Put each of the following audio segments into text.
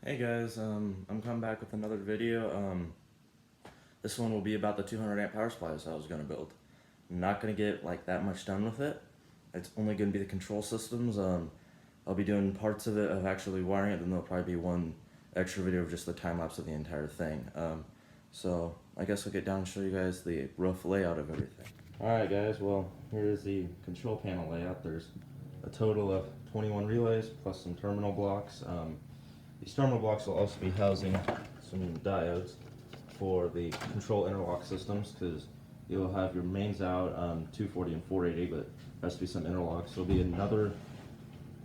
Hey guys, I'm coming back with another video. This one will be about the 200 amp power supplies I was going to build. I'm not going to get like that much done with it. It's only going to be the control systems. I'll be doing parts of it of actually wiring it, then there'll probably be one extra video of just the time lapse of the entire thing. So I guess I'll get down and show you guys the rough layout of everything. Alright guys, well here's the control panel layout. There's a total of 21 relays plus some terminal blocks. These terminal blocks will also be housing some diodes for the control interlock systems, because you'll have your mains out 240 and 480, but there has to be some interlocks. There'll be another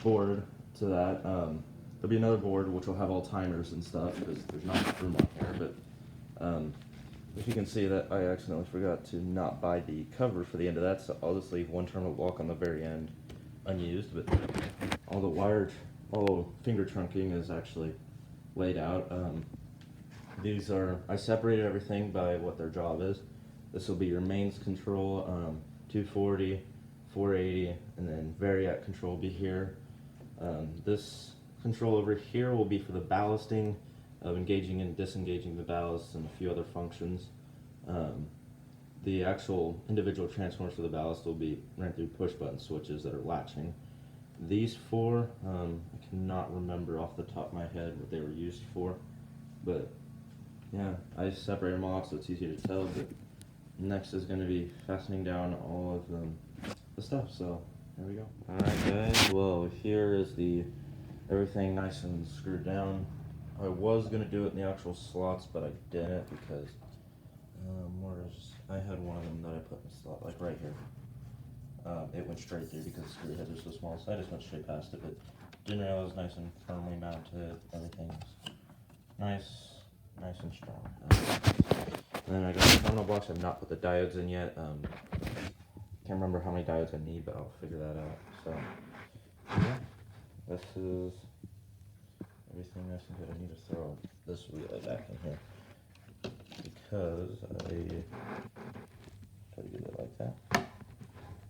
board to that. There'll be another board which will have all timers and stuff, because there's not room on here. But if you can see that I accidentally forgot to not buy the cover for the end of that, so I'll just leave one terminal block on the very end unused, but all the finger trunking is actually laid out. These are, I separated everything by what their job is. This will be your mains control, 240, 480, and then variac control will be here. This control over here will be for the ballasting, of engaging and disengaging the ballast and a few other functions. The actual individual transformers for the ballast will be ran through push button switches that are latching. These four, I cannot remember off the top of my head what they were used for, but yeah, I separated them off so it's easier to tell. But next is going to be fastening down all of the stuff, so here we go. Alright guys, well here is everything nice and screwed down. I was going to do it in the actual slots, but I didn't because I had one of them that I put in the slot, like right here. It went straight through because the screw heads are so small, so I just went straight past it, but didn't realize it was nice and firmly mounted. Everything's nice and strong. And then I got the terminal blocks. I've not put the diodes in yet. Can't remember how many diodes I need, but I'll figure that out. So yeah, this is everything nice and good. I need to throw this relay back in here because I try to get it like that.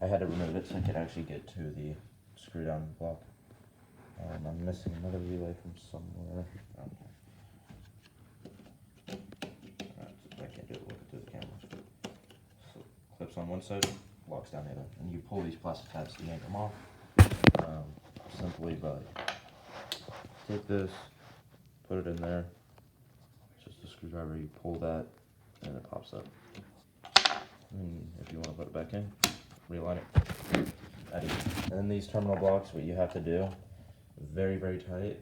I had to remove it so I could actually get to the screw down block. I'm missing another relay from somewhere around here. Alright, so I can't do it looking through the camera. So clips on one side, locks down the other. And you pull these plastic tabs to yank them off. Simply by take this, put it in there. It's just a screwdriver, you pull that, and it pops up. And if you want to put it back in, realign it. And then these terminal blocks, what you have to do, very, very tight,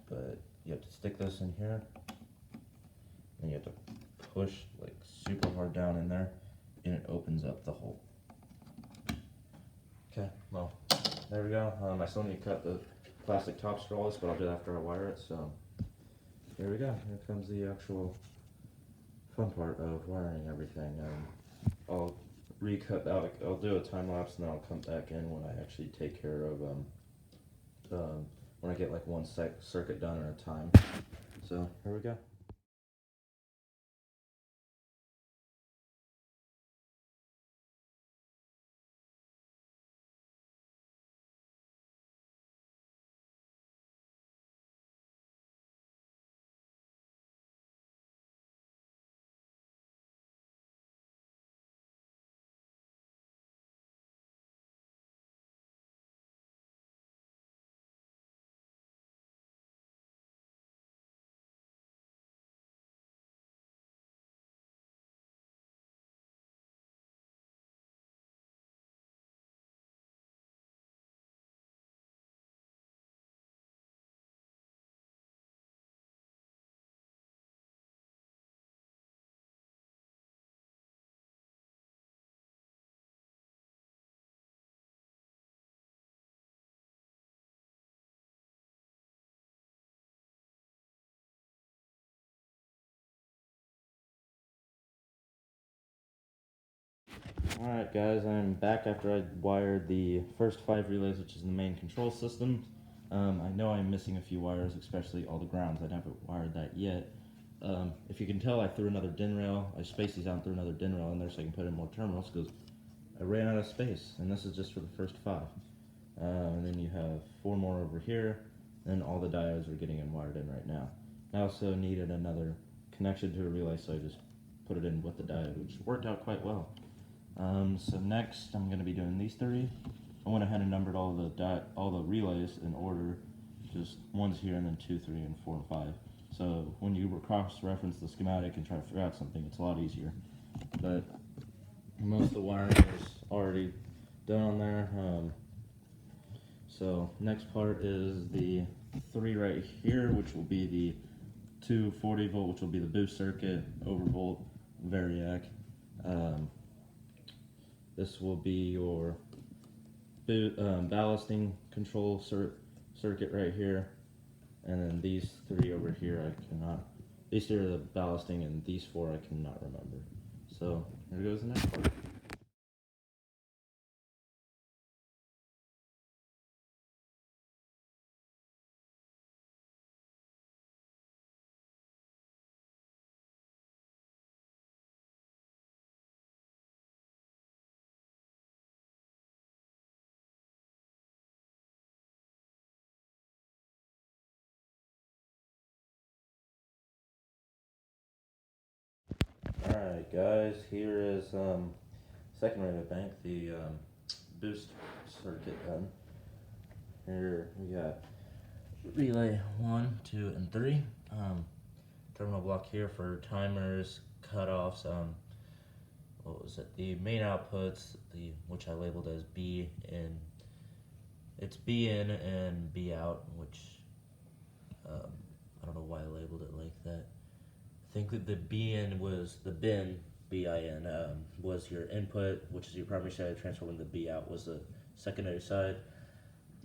but you have to stick this in here, and you have to push like super hard down in there, and it opens up the hole. Okay, well, there we go. I still need to cut the plastic top straws, but I'll do that after I wire it, so here we go. Here comes the actual fun part of wiring everything. I'll recut out, I'll do a time lapse, and then I'll come back in when I actually take care of when I get like one circuit done at a time. So here we go. Alright guys, I'm back after I wired the first 5 relays, which is the main control system. I know I'm missing a few wires, especially all the grounds. I haven't wired that yet. If you can tell, I threw another DIN rail. I spaced these out and threw another DIN rail in there so I can put in more terminals, because I ran out of space, and this is just for the first 5. And then you have 4 more over here, and all the diodes are getting wired in right now. I also needed another connection to a relay, so I just put it in with the diode, which worked out quite well. So next I'm going to be doing these three. I went ahead and numbered all the relays in order, just 1's here and then 2, 3, and 4 and 5. So when you cross-reference the schematic and try to figure out something, it's a lot easier. But most of the wiring is already done on there. So next part is the 3 right here, which will be the 240 volt, which will be the boost circuit, overvolt, variac. This will be your ballasting control circuit right here, and then these 3 over here I cannot. These 3 are the ballasting, and these 4 I cannot remember. So here goes the next part. Alright guys, here is second relay bank, the boost circuit done. Here we got relay 1, 2, and 3. Terminal block here for timers, cutoffs, what was it? The main outputs, which I labeled as B in. It's B in and B out, which I don't know why I labeled it like that. I think that the B in was the bin, BIN, was your input, which is your primary side of the transformer, and the B out was the secondary side.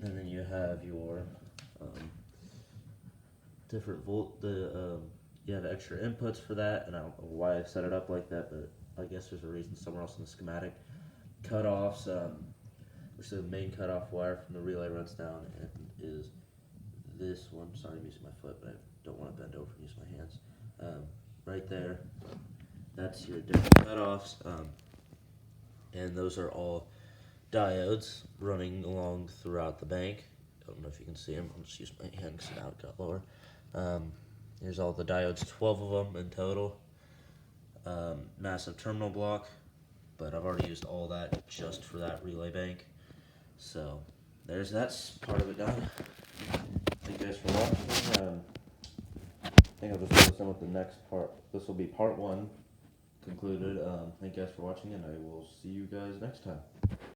And then you have your different you have extra inputs for that, and I don't know why I set it up like that, but I guess there's a reason somewhere else in the schematic. Cutoffs, which the main cutoff wire from the relay runs down, and is this one. Sorry, I'm using my foot, but I don't want to bend over and use my hands. Right there, that's your different cutoffs, and those are all diodes running along throughout the bank. I don't know if you can see them. I'll just use my hand because now it got lower. Here's all the diodes, 12 of them in total. Massive terminal block, but I've already used all that just for that relay bank. So there's that part of it done. Thank you guys for watching. I think I'll just go on with the next part. This will be part 1 concluded. Thank you guys for watching, and I will see you guys next time.